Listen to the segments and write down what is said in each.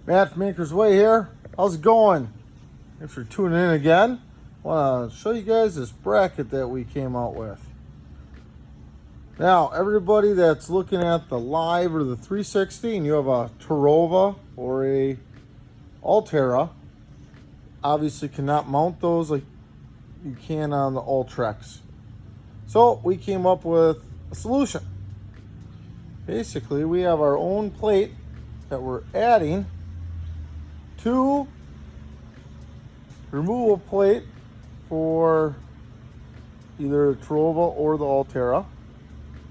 Matchmaker's Way here. How's it going? Thanks for tuning in again. I want to show you guys this bracket that we came out with. Now, everybody that's looking at the live or the 360 and you have a Terrova or a Ulterra, obviously cannot mount those like you can on the Ultrex. So we came up with a solution. Basically, we have our own plate that we're adding to removable plate for either the Terrova or the Ulterra.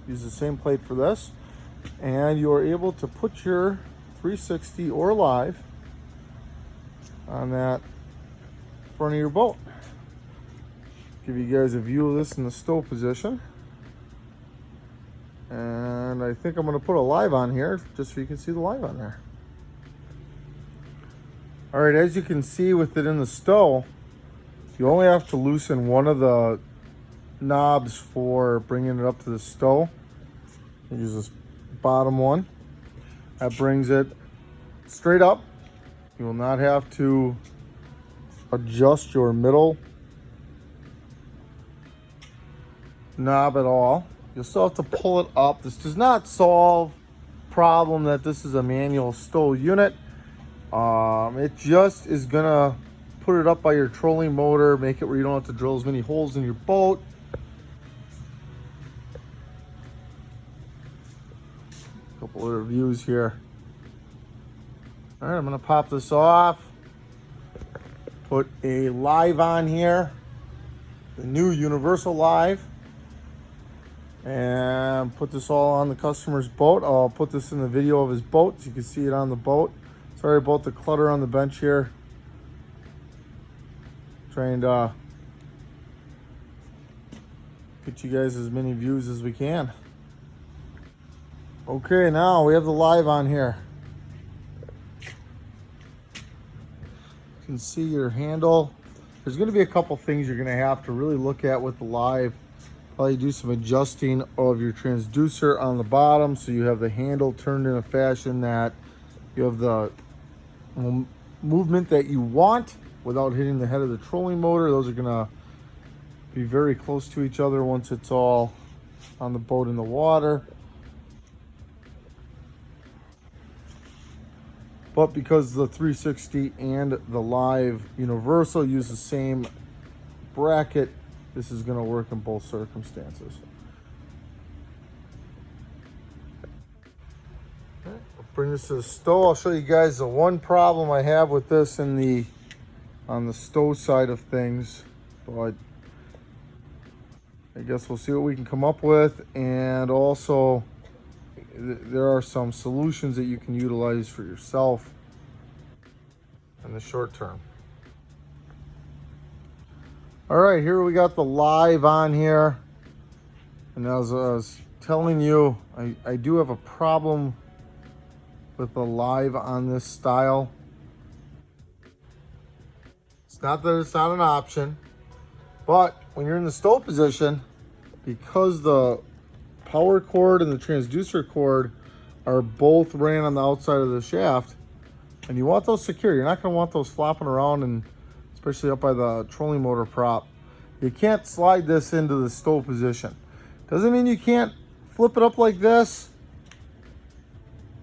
Use the same plate for this, and you are able to put your 360 or live on that front of your boat. Give you guys a view of this in the stow position, and I think I'm going to put a live on here just so you can see the live on there. All right, as you can see with it in the stow, you only have to loosen one of the knobs for bringing it up to the stow. You use this bottom one. That brings it straight up. You will not have to adjust your middle knob at all. You'll still have to pull it up. This does not solve the problem that this is a manual stow unit. It just is gonna put it up by your trolling motor, make it where you don't have to drill as many holes in your boat. A couple other views here. All right, I'm gonna pop this off. Put a live on here, the new universal live, and put this all on the customer's boat. I'll put this in the video of his boat so you can see it on the boat. Sorry about the clutter on the bench here. Trying to get you guys as many views as we can. Okay, now we have the live on here. You can see your handle. There's going to be a couple things you're going to have to really look at with the live. Probably do some adjusting of your transducer on the bottom so you have the handle turned in a fashion that you have the movement that you want without hitting the head of the trolling motor. Those are gonna be very close to each other once it's all on the boat in the water. But because the 360 and the live universal use the same bracket, this is gonna work in both circumstances. Bring this to the stow. I'll show you guys the one problem I have with this on the stow side of things, but I guess we'll see what we can come up with. And also there are some solutions that you can utilize for yourself in the short term. All right, here we got the live on here, and as I was telling you, I do have a problem with the live on this style. It's not that it's not an option, but when you're in the stow position, because the power cord and the transducer cord are both ran on the outside of the shaft, and you want those secure, you're not going to want those flopping around, and especially up by the trolling motor prop. You can't slide this into the stow position. Doesn't mean you can't flip it up like this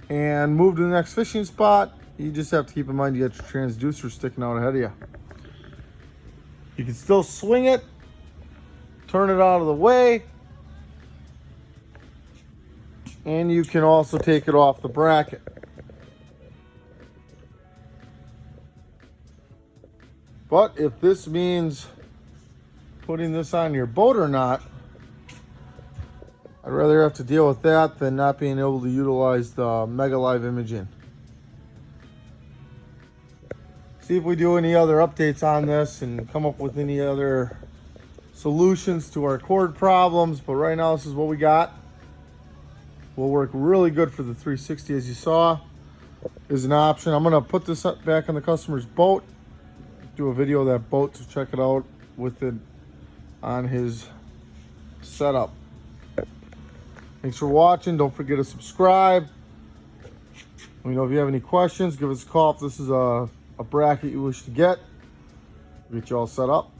and move to the next fishing spot. You just have to keep in mind you got your transducer sticking out ahead of you. You can still swing it, turn it out of the way, and you can also take it off the bracket. But if this means putting this on your boat or not, I'd rather have to deal with that than not being able to utilize the Mega Live imaging. See if we do any other updates on this and come up with any other solutions to our cord problems. But right now, this is what we got. Will work really good for the 360, as you saw. Is an option. I'm going to put this up back on the customer's boat. Do a video of that boat to check it out with it on his setup. Thanks for watching. Don't forget to subscribe. Let me know if you have any questions. Give us a call if this is a bracket you wish to get. We'll get you all set up.